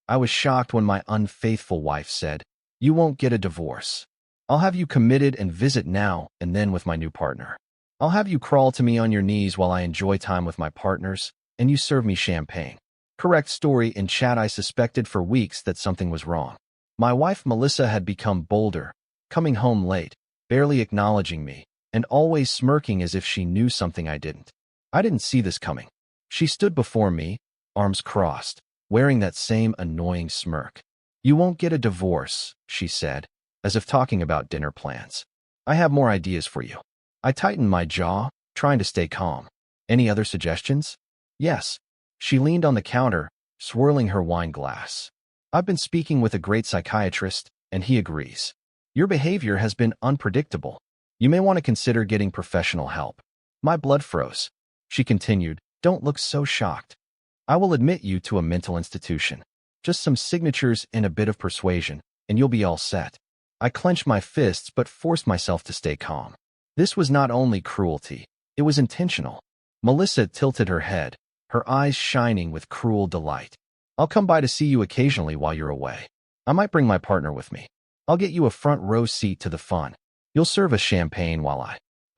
I was shocked when my unfaithful wife said, "You won't get a divorce. I'll have you committed and visit now and then with my new partner. I'll have you crawl to me on your knees while I enjoy time with my partners, and you serve me champagne." Correct story. In chat, I suspected for weeks that something was wrong. My wife Melissa had become bolder, coming home late, barely acknowledging me, and always smirking as if she knew something I didn't. I didn't see this coming. She stood before me, arms crossed, wearing that same annoying smirk. "You won't get a divorce," she said, as if talking about dinner plans. "I have more ideas for you." I tightened my jaw, trying to stay calm. "Any other suggestions?" "Yes." She leaned on the counter, swirling her wine glass. "I've been speaking with a great psychiatrist, and he agrees. Your behavior has been unpredictable. You may want to consider getting professional help." My blood froze. She continued, "Don't look so shocked. I will admit you to a mental institution. Just some signatures and a bit of persuasion, and you'll be all set." I clenched my fists but forced myself to stay calm. This was not only cruelty, it was intentional. Melissa tilted her head, her eyes shining with cruel delight. "I'll come by to see you occasionally while you're away. I might bring my partner with me. I'll get you a front row seat to the fun. You'll serve us champagne while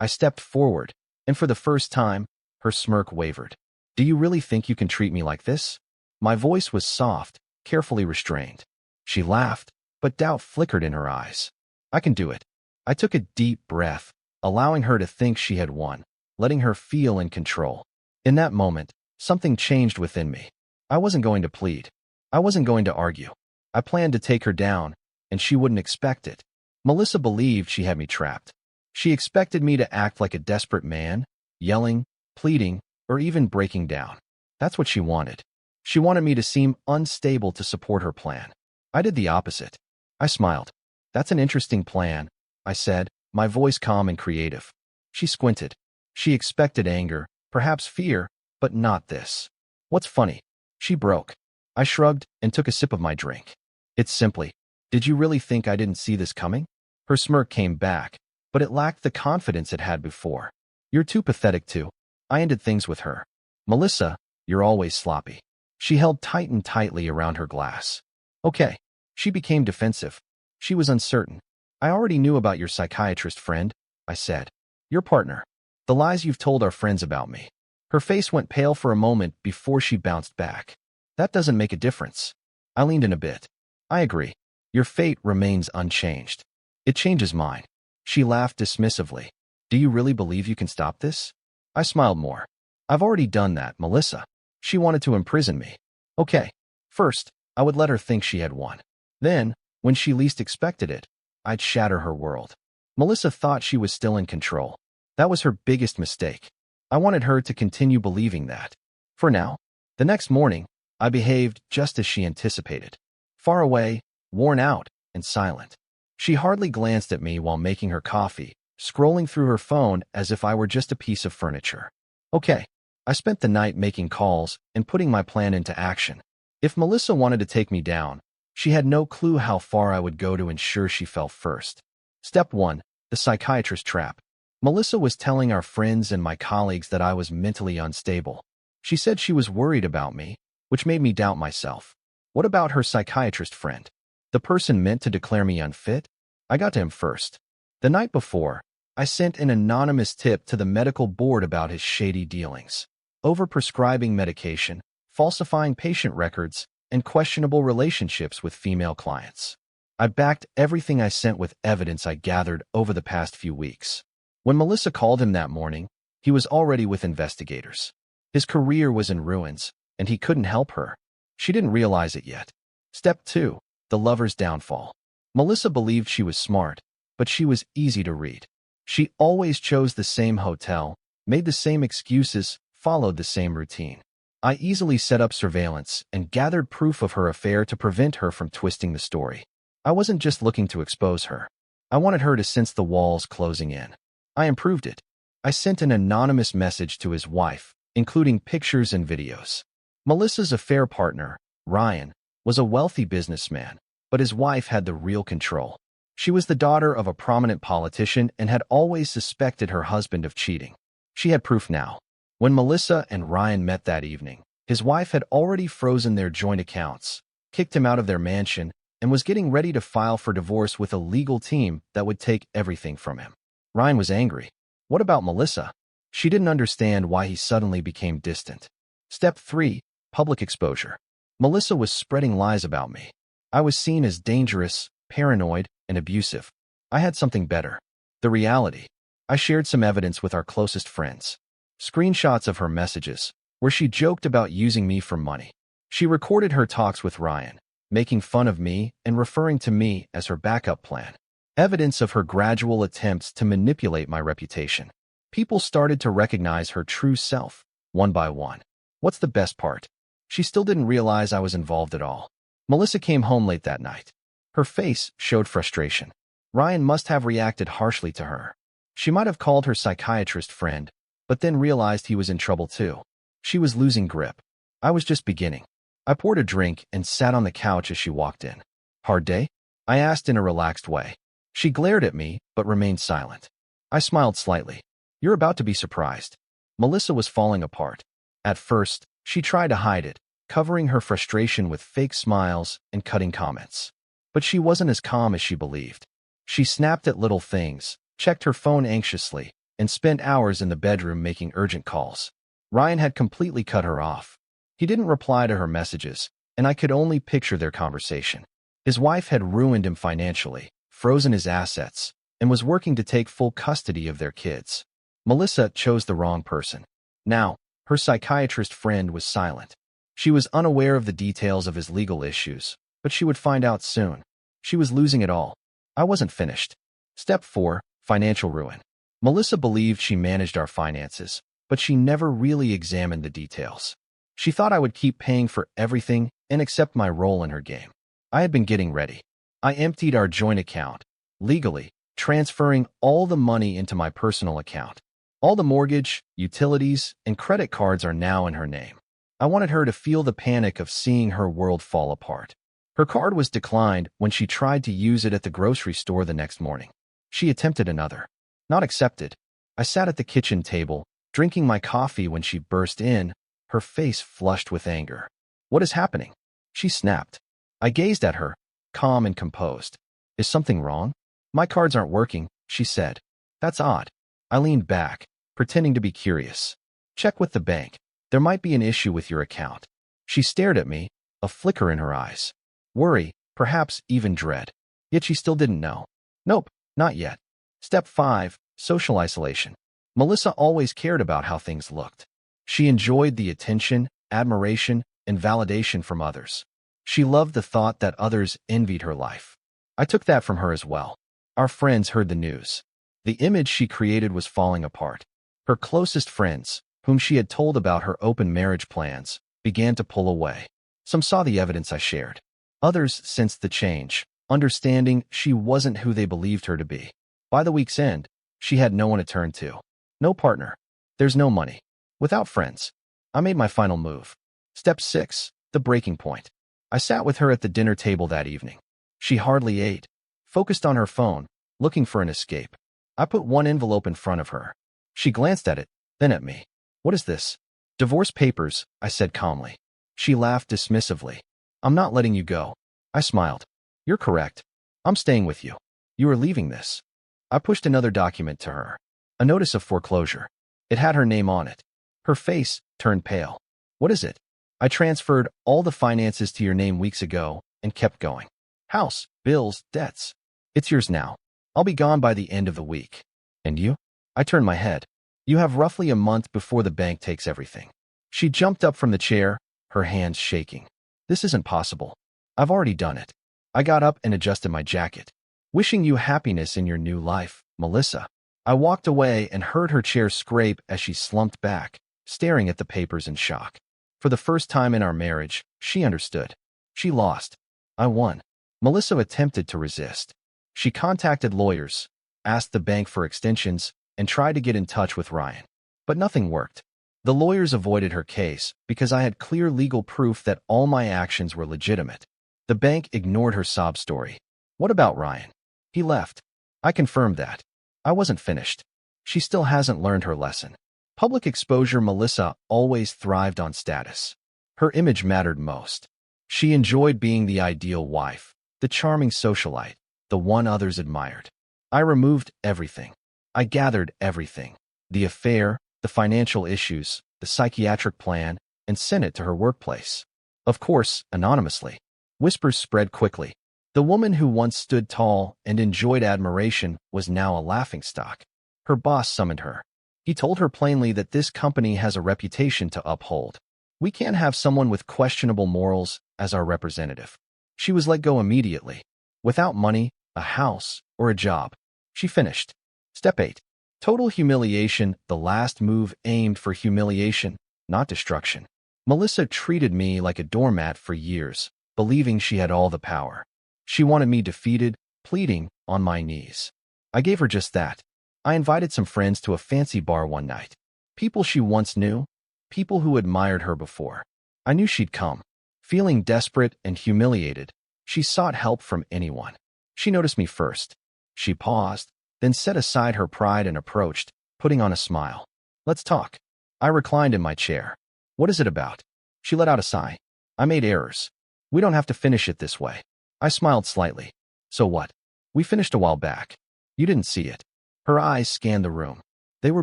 I stepped forward, and for the first time, her smirk wavered. "Do you really think you can treat me like this?" My voice was soft, carefully restrained. She laughed, but doubt flickered in her eyes. "I can do it." I took a deep breath, allowing her to think she had won, letting her feel in control. In that moment, something changed within me. I wasn't going to plead. I wasn't going to argue. I planned to take her down, and she wouldn't expect it. Melissa believed she had me trapped. She expected me to act like a desperate man, yelling, pleading, or even breaking down. That's what she wanted. She wanted me to seem unstable to support her plan. I did the opposite. I smiled. "That's an interesting plan," I said, my voice calm and creative. She squinted. She expected anger, perhaps fear, but not this. "What's funny?" She broke. I shrugged and took a sip of my drink. "It's simply, did you really think I didn't see this coming?" Her smirk came back, but it lacked the confidence it had before. "You're too pathetic to." I ended things with her. "Melissa, you're always sloppy." She held tight and tightly around her glass. "Okay." She became defensive. She was uncertain. "I already knew about your psychiatrist friend," I said. "Your partner. The lies you've told our friends about me." Her face went pale for a moment before she bounced back. "That doesn't make a difference." I leaned in a bit. "I agree. Your fate remains unchanged. It changes mine." She laughed dismissively. "Do you really believe you can stop this?" I smiled more. "I've already done that, Melissa." She wanted to imprison me. Okay. First, I would let her think she had won. Then, when she least expected it, I'd shatter her world. Melissa thought she was still in control. That was her biggest mistake. I wanted her to continue believing that. For now, the next morning, I behaved just as she anticipated. Far away, worn out, and silent. She hardly glanced at me while making her coffee, scrolling through her phone as if I were just a piece of furniture. Okay. I spent the night making calls and putting my plan into action. If Melissa wanted to take me down, she had no clue how far I would go to ensure she fell first. Step 1. The psychiatrist trap. Melissa was telling our friends and my colleagues that I was mentally unstable. She said she was worried about me, which made me doubt myself. What about her psychiatrist friend? The person meant to declare me unfit? I got to him first. The night before, I sent an anonymous tip to the medical board about his shady dealings. Overprescribing medication, falsifying patient records, and questionable relationships with female clients. I backed everything I sent with evidence I gathered over the past few weeks. When Melissa called him that morning, he was already with investigators. His career was in ruins, and he couldn't help her. She didn't realize it yet. Step 2. The lover's downfall. Melissa believed she was smart, but she was easy to read. She always chose the same hotel, made the same excuses, followed the same routine. I easily set up surveillance and gathered proof of her affair to prevent her from twisting the story. I wasn't just looking to expose her. I wanted her to sense the walls closing in. I improved it. I sent an anonymous message to his wife, including pictures and videos. Melissa's affair partner, Ryan, was a wealthy businessman, but his wife had the real control. She was the daughter of a prominent politician and had always suspected her husband of cheating. She had proof now. When Melissa and Ryan met that evening, his wife had already frozen their joint accounts, kicked him out of their mansion, and was getting ready to file for divorce with a legal team that would take everything from him. Ryan was angry. What about Melissa? She didn't understand why he suddenly became distant. Step 3. Public exposure. Melissa was spreading lies about me. I was seen as dangerous, paranoid, and abusive. I had something better. The reality. I shared some evidence with our closest friends. Screenshots of her messages, where she joked about using me for money. She recorded her talks with Ryan, making fun of me and referring to me as her backup plan. Evidence of her gradual attempts to manipulate my reputation. People started to recognize her true self, one by one. What's the best part? She still didn't realize I was involved at all. Melissa came home late that night. Her face showed frustration. Ryan must have reacted harshly to her. She might have called her psychiatrist friend, but then realized he was in trouble too. She was losing grip. I was just beginning. I poured a drink and sat on the couch as she walked in. Hard day? I asked in a relaxed way. She glared at me, but remained silent. I smiled slightly. You're about to be surprised. Melissa was falling apart. At first, she tried to hide it, covering her frustration with fake smiles and cutting comments. But she wasn't as calm as she believed. She snapped at little things, checked her phone anxiously, and spent hours in the bedroom making urgent calls. Ryan had completely cut her off. He didn't reply to her messages, and I could only picture their conversation. His wife had ruined him financially, frozen his assets, and was working to take full custody of their kids. Melissa chose the wrong person. Now, her psychiatrist friend was silent. She was unaware of the details of his legal issues, but she would find out soon. She was losing it all. I wasn't finished. Step 4. Financial ruin. Melissa believed she managed our finances, but she never really examined the details. She thought I would keep paying for everything and accept my role in her game. I had been getting ready. I emptied our joint account, legally, transferring all the money into my personal account. All the mortgage, utilities, and credit cards are now in her name. I wanted her to feel the panic of seeing her world fall apart. Her card was declined when she tried to use it at the grocery store the next morning. She attempted another. Not accepted. I sat at the kitchen table, drinking my coffee when she burst in, her face flushed with anger. What is happening? She snapped. I gazed at her, calm and composed. Is something wrong? My cards aren't working, she said. That's odd. I leaned back, pretending to be curious. Check with the bank. There might be an issue with your account. She stared at me, a flicker in her eyes. Worry, perhaps even dread. Yet she still didn't know. Nope, not yet. Step 5. Social isolation. Melissa always cared about how things looked. She enjoyed the attention, admiration, and validation from others. She loved the thought that others envied her life. I took that from her as well. Our friends heard the news. The image she created was falling apart. Her closest friends, whom she had told about her open marriage plans, began to pull away. Some saw the evidence I shared. Others sensed the change, understanding she wasn't who they believed her to be. By the week's end, she had no one to turn to. No partner. There's no money. Without friends. I made my final move. Step 6. The breaking point. I sat with her at the dinner table that evening. She hardly ate, focused on her phone, looking for an escape. I put one envelope in front of her. She glanced at it, then at me. What is this? Divorce papers, I said calmly. She laughed dismissively. I'm not letting you go. I smiled. You're correct. I'm staying with you. You are leaving this. I pushed another document to her. A notice of foreclosure. It had her name on it. Her face turned pale. What is it? I transferred all the finances to your name weeks ago and kept going. House, bills, debts. It's yours now. I'll be gone by the end of the week. And you? I turned my head. You have roughly a month before the bank takes everything. She jumped up from the chair, her hands shaking. This isn't possible. I've already done it. I got up and adjusted my jacket. Wishing you happiness in your new life, Melissa. I walked away and heard her chair scrape as she slumped back, staring at the papers in shock. For the first time in our marriage, she understood. She lost. I won. Melissa attempted to resist. She contacted lawyers, asked the bank for extensions, and tried to get in touch with Ryan. But nothing worked. The lawyers avoided her case because I had clear legal proof that all my actions were legitimate. The bank ignored her sob story. What about Ryan? He left. I confirmed that. I wasn't finished. She still hasn't learned her lesson. Public exposure. Melissa always thrived on status. Her image mattered most. She enjoyed being the ideal wife, the charming socialite, the one others admired. I removed everything. I gathered everything. The affair, the financial issues, the psychiatric plan, and sent it to her workplace. Of course, anonymously. Whispers spread quickly. The woman who once stood tall and enjoyed admiration was now a laughingstock. Her boss summoned her. He told her plainly that this company has a reputation to uphold. We can't have someone with questionable morals as our representative. She was let go immediately, without money, a house, or a job. She finished. Step 8. Total humiliation, the last move aimed for humiliation, not destruction. Melissa treated me like a doormat for years, believing she had all the power. She wanted me defeated, pleading, on my knees. I gave her just that. I invited some friends to a fancy bar one night. People she once knew, people who admired her before. I knew she'd come. Feeling desperate and humiliated, she sought help from anyone. She noticed me first. She paused, then set aside her pride and approached, putting on a smile. Let's talk. I reclined in my chair. What is it about? She let out a sigh. I made errors. We don't have to finish it this way. I smiled slightly. So what? We finished a while back. You didn't see it. Her eyes scanned the room. They were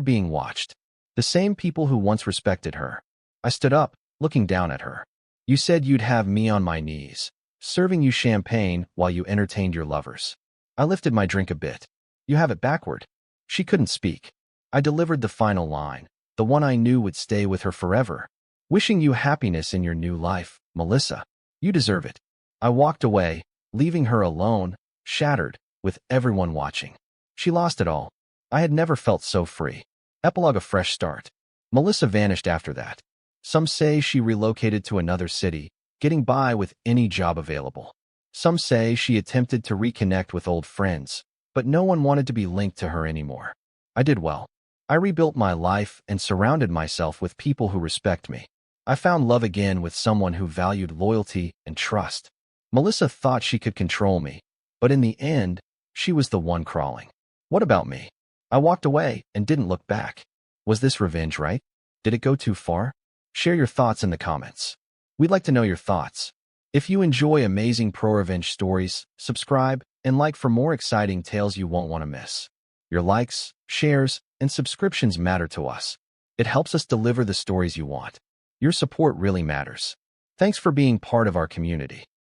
being watched. The same people who once respected her. I stood up, looking down at her. You said you'd have me on my knees, serving you champagne while you entertained your lovers. I lifted my drink a bit. You have it backward. She couldn't speak. I delivered the final line, the one I knew would stay with her forever. Wishing you happiness in your new life, Melissa. You deserve it. I walked away, leaving her alone, shattered, with everyone watching. She lost it all. I had never felt so free. Epilogue: a fresh start. Melissa vanished after that. Some say she relocated to another city, getting by with any job available. Some say she attempted to reconnect with old friends, but no one wanted to be linked to her anymore. I did well. I rebuilt my life and surrounded myself with people who respect me. I found love again with someone who valued loyalty and trust. Melissa thought she could control me, but in the end, she was the one crawling. What about me? I walked away and didn't look back. Was this revenge, right? Did it go too far? Share your thoughts in the comments. We'd like to know your thoughts. If you enjoy amazing pro-revenge stories, subscribe and like for more exciting tales you won't want to miss. Your likes, shares, and subscriptions matter to us. It helps us deliver the stories you want. Your support really matters. Thanks for being part of our community.